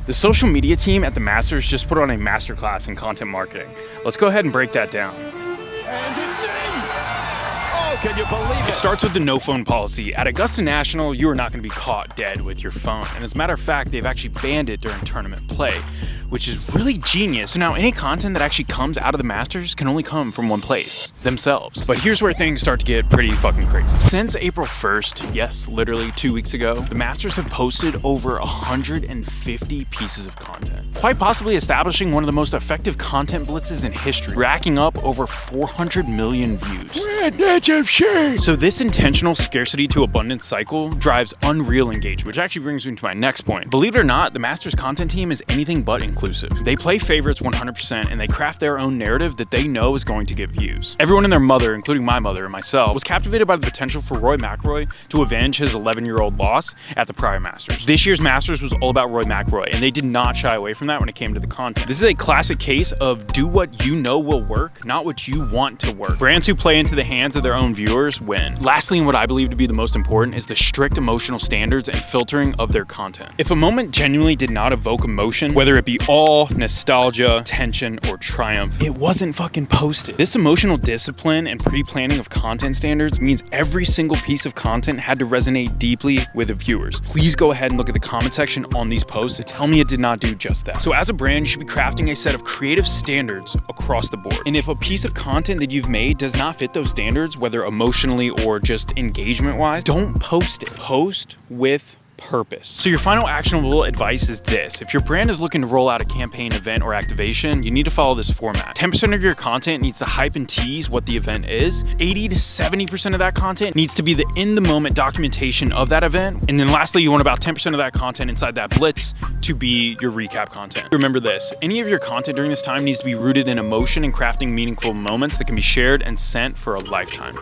The social media team at the Masters just put on a masterclass in content marketing. Let's go ahead and break that down. And it's in! Oh, can you believe it? It starts with the no phone policy. At Augusta National, you are not going to be caught dead with your phone. And as a matter of fact, they've actually banned it during tournament play, which is really genius. So now any content that actually comes out of the Masters can only come from one place, themselves. But here's where things start to get pretty fucking crazy. Since April 1st, yes, literally 2 weeks ago, the Masters have posted over 150 pieces of content, quite possibly establishing one of the most effective content blitzes in history, racking up over 400 million views. That's absurd. So this intentional scarcity to abundance cycle drives unreal engagement, which actually brings me to my next point. Believe it or not, the Masters content team is anything but inclusive. They play favorites 100% and they craft their own narrative that they know is going to get views. Everyone and their mother, including my mother and myself, was captivated by the potential for Rory McIlroy to avenge his 11-year-old loss at the prior Masters. This year's Masters was all about Rory McIlroy, and they did not shy away from that when it came to the content. This is a classic case of do what you know will work, not what you want to work. Brands who play into the hands of their own viewers win. Lastly, and what I believe to be the most important, is the strict emotional standards and filtering of their content. If a moment genuinely did not evoke emotion, whether it be awe, nostalgia, tension, or triumph, it wasn't fucking posted. This emotional discipline and pre-planning of content standards means every single piece of content had to resonate deeply with the viewers. Please go ahead and look at the comment section on these posts and tell me it did not do just that. So as a brand, you should be crafting a set of creative standards across the board. And if a piece of content that you've made does not fit those standards, whether emotionally or just engagement-wise, don't post it. Post with purpose. So your final actionable advice is this: if your brand is looking to roll out a campaign, event, or activation, you need to follow this format. 10% of your content needs to hype and tease what the event is. 80 to 70% of that content needs to be the in-the-moment documentation of that event. And then lastly, you want about 10% of that content inside that blitz to be your recap content. Remember this: any of your content during this time needs to be rooted in emotion and crafting meaningful moments that can be shared and sent for a lifetime.